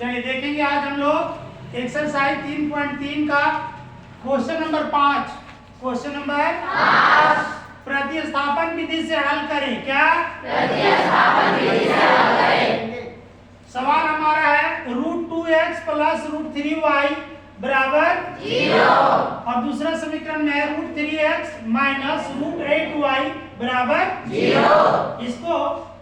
चलिए देखेंगे आज हम लोग एक्सरसाइज 3.3 का क्वेश्चन नंबर 5। क्वेश्चन नंबर 5 प्रतिस्थापन विधि से हल करें। क्या प्रतिस्थापन विधि से हल करें? सवाल हमारा है √2x प्लस √3y बराबर 0 और दूसरा समीकरण में है √3x माइनस √8y बराबर 0। इसको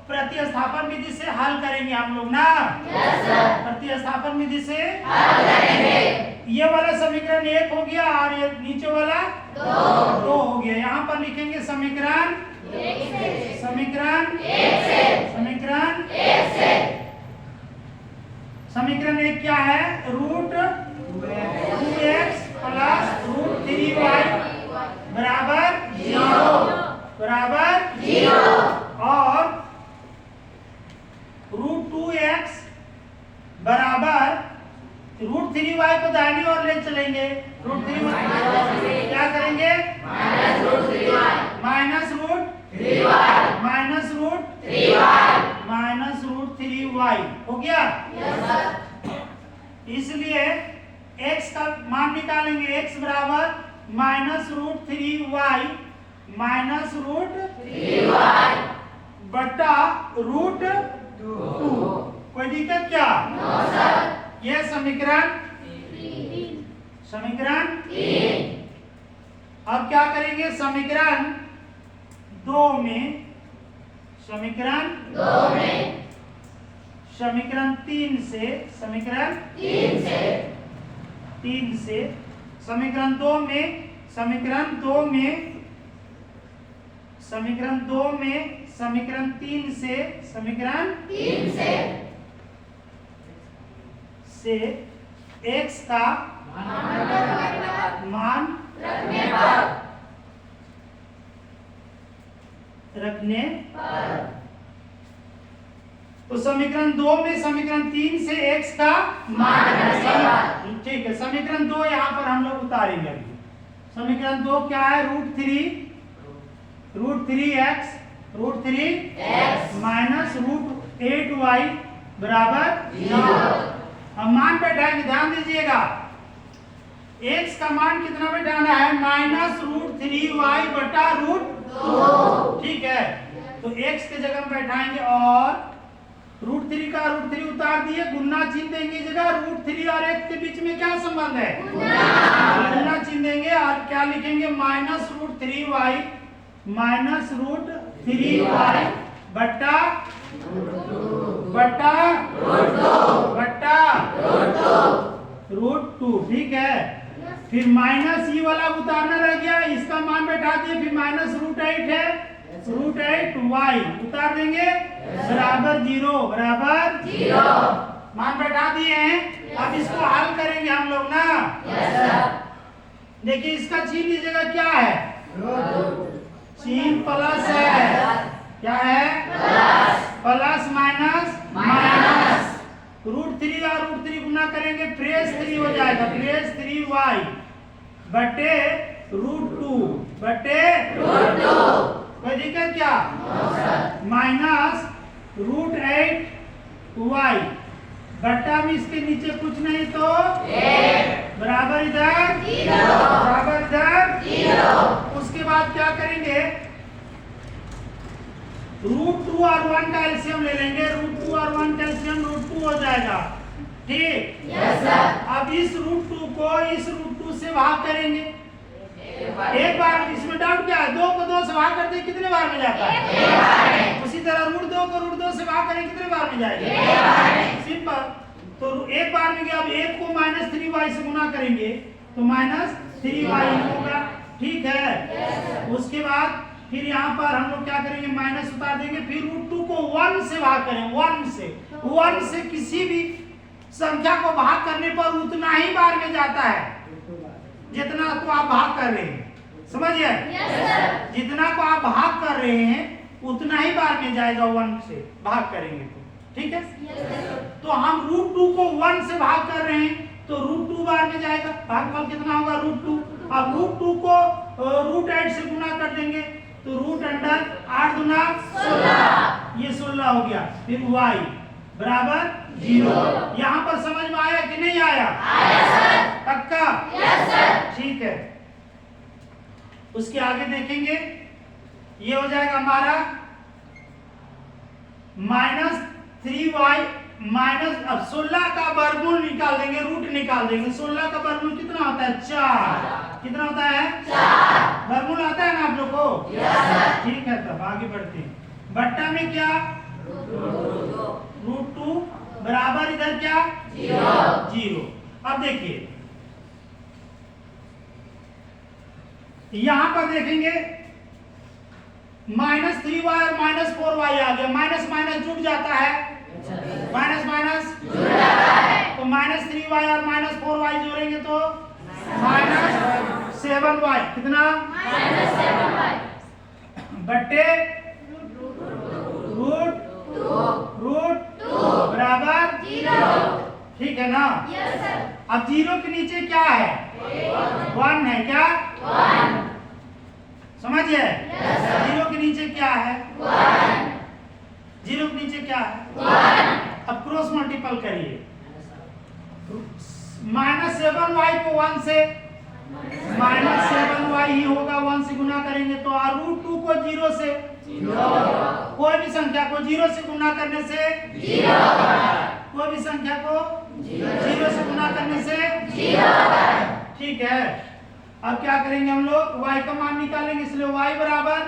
प्रतिस्थापन विधि से हल करेंगे हम लोग ना। Yes sir. प्रतिस्थापन विधि से हल करेंगे। ये वाला समीकरण 1 हो गया और ये नीचे वाला 2 हो गया। यहाँ पर लिखेंगे समीकरण 1 से समीकरण 1 क्या है? √2x प्लस √3y बराबर 0 और √2x बराबर √3y को दाहिनी ओर ले चलेंगे। √3y क्या करेंगे? माइनस √3y हो गया। इसलिए x का मान निकालेंगे। x बराबर -√3y माइनस √3y बटा √2। कोई दिक्कत क्या? No sir. यह समीकरण 3। अब क्या करेंगे? समीकरण 2 में समीकरण 3 से समीकरण 3 से x का मान रखने पर तो समीकरण 2 में समीकरण 3 से x का मान, ठीक है। समीकरण 2 यहाँ पर हम लोग उतारेंगे। अभी समीकरण 2 क्या है? √3x माइनस √8y बराबर 0। हम मान बैठाएंगे, ध्यान दीजिएगा। x का मान कितना बैठाना है? -√3y बटा √2, ठीक है। तो x के जगह बैठाएंगे और √3 का √3 उतार दिए, गुना चिन्ह देंगे जगह। √3 और x के बीच में क्या संबंध है? गुना चिन्ह देंगे और क्या लिखेंगे? -√3y बटा √2, ठीक है। फिर माइनस ये वाला उतारना रह गया, इसका मान बैठा दिए। फिर माइनस √8 है, √8y उतार देंगे बराबर 0 मान बैठा दिए हैं। अब इसको हल करेंगे हम लोग ना। देखिए इसका चिन्ह लीजिएगा, क्या है? चिन्ह प्लस है। क्या है? Plus minus. √3 और √3 गुना करेंगे, प्रेस 3 हो जाएगा। प्रेस 3y बटे √2 कोई दिक्कत क्या? माइनस √8y बट्टा में इसके नीचे कुछ नहीं तो बराबर इधर 0। उसके बाद क्या करेंगे? √2 और 1 का एलसीएम ले लेंगे। √2 और 1 का एलसीएम √2 हो जाएगा, ठीक। Yes sir. अब इस √2 को इस √2 से भाग करेंगे एक बार। इसमें डाउट क्या है? 2 को 2 से भाग करते कितने बार में जाता है? उसी तरह √2 को √2 से भाग करें कितने बार में जाएगा? सिंपल। तो एक बार में गया। अब 1 को -3y से गुना करेंगे तो -3y होगा, ठीक है। उसके बाद फिर यहाँ पर हम लोग क्या करेंगे? माइनस उतार देंगे। फिर √2 को 1 से भाग करें। 1 से किसी भी संख्या को भाग करने पर उतना ही बार में जाता है जितना को आप भाग कर रहे हैं, समझिए। जितना को आप भाग कर रहे हैं उतना ही बार में जाएगा। 1 से भाग करेंगे तो, ठीक है। तो हम √2 को 1 से भाग कर रहे हैं तो √2 बार में जाएगा। भागफल कितना होगा? √2। अब √2 को √8 से गुना कर देंगे तो √8 × 8 × 16, ये 16 हो गया। फिर y बराबर 0। यहाँ पर समझ में आया कि नहीं आया? आया सर। पक्का? Yes sir. ठीक है, उसके आगे देखेंगे, ये हो जाएगा हमारा -3y माइनस, अब 16 का वर्गमूल निकाल देंगे, रूट निकाल देंगे। 16 का वर्गमूल कितना होता है? 4। कितना होता है? 4। वर्गमूल आता है ना आप लोग को? Yes sir. ठीक है, तब आगे बढ़ते हैं। बट्टा में क्या? √2 बराबर इधर क्या? 0। अब देखिए, यहां पर देखेंगे -3y और -4y आ गया। माइनस माइनस जुड़ जाता है, माइनस माइनस जुड़ जाता है, तो -3y और -4y जोड़ेंगे तो -7y। कितना? -7y बट्टे √2 बराबर 0। ठीक है ना? Yes sir. अब 0 के नीचे क्या है? 1 है। क्या? 1। समझिए? Yes sir. 0 के नीचे क्या है? 1। 0 के नीचे क्या है? 1। अब क्रॉस मल्टीपल करिए, -7y को 1 से, -7y ही होगा, 1 से गुना करेंगे तो, और √2 को 0 से, कोई भी संख्या को 0 से गुना करने से 0, कोई भी संख्या को 0 से गुना करने से 0। ठीक है, अब क्या करेंगे हम लोग? y का मान निकालेंगे, इसलिए y बराबर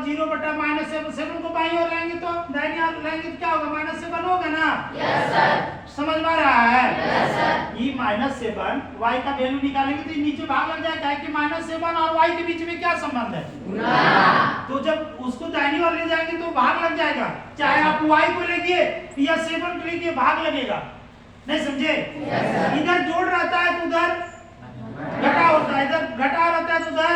0 बटा -7 को बाईं ओर लाएंगे तो दाहिनी ओर लाएंगे तो क्या होगा? -7 होगा ना? Yes sir. समझ में आ रहा है? Yes sir. ये -7 y का वैल्यू निकालेंगे तो नीचे भाग लग जाएगा, कि -7 और y के बीच में क्या संबंध है? गुना। तो जब उसको दाहिनी ओर ले जाएंगे तो भाग लग जाएगा, चाहे आप y को लेंगे या 7 को लेंगे, भाग लगेगा। नहीं समझे? इधर जोड़ रहता है तो उधर घटा होता है, इधर घटा रहता है तो उधर,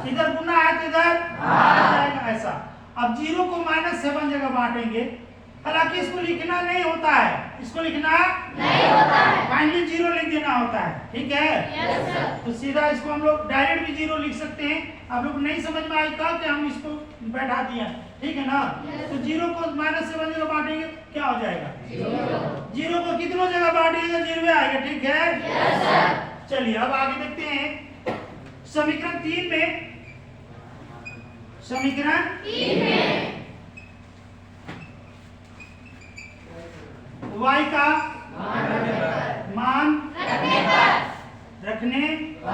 इधर गुना है तो इधर जाएगा, ऐसा। अब 0 को -7 जगह बांटेंगे, हालांकि इसको लिखना नहीं होता है, इसको लिखना नहीं होता है, फाइनली 0 लिख देना होता है। ठीक है? Yes sir. तो सीधा इसको हम लोग डायरेक्ट भी 0 लिख सकते हैं। आप लोग नहीं समझ में आएगा कि हम इसको बैठा दिया, ठीक है ना? तो 0 को -7 जगह बांटेंगे, क्या हो जाएगा? 0 को कितनों जगह बांटेंगे? 0 आएगा। ठीक है? Yes sir. चलिए अब आगे देखते हैं, समीकरण 3 में, समीकरण 3 में y का मान रखने पर,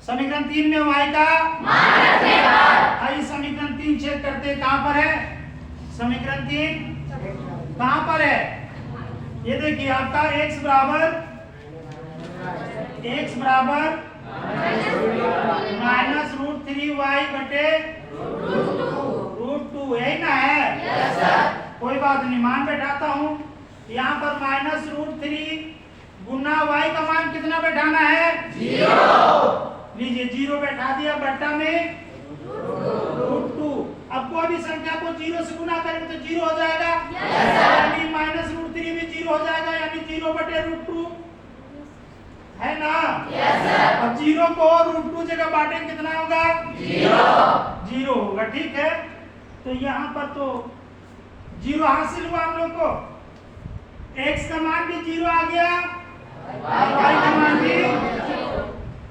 समीकरण 3 में y का मान रखने पर, आइए समीकरण 3 चेक करते हैं, कहां पर है? समीकरण 3 कहां पर है? ये देखिए, आपका x बराबर -√3y बटे √2, यही ना है? Yes sir. कोई बात नहीं, मान बैठाता हूं। यहाँ पर -√3 गुना y का मान कितना बैठाना है? 0। लीजिए 0 बैठा दिया, बट्टा में √2। अब कोई भी संख्या को 0 से गुना करेंगे तो 0 हो जाएगा, यानी -√3 भी 0 हो जाएगा, यानी 0 बटे √2 है ना? Yes sir. अब 0 को √2 जगह बांटेंगे कितना होगा? 0 होगा। ठीक है, तो यहाँ पर तो 0 हासिल हुआ हम लोग को, x का मान भी 0 आ गया, y का मान भी,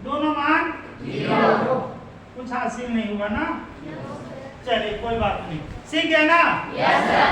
दोनों मान 0। कुछ हासिल नहीं हुआ ना? चलिए कोई बात नहीं, सीख गए ना? Yes sir.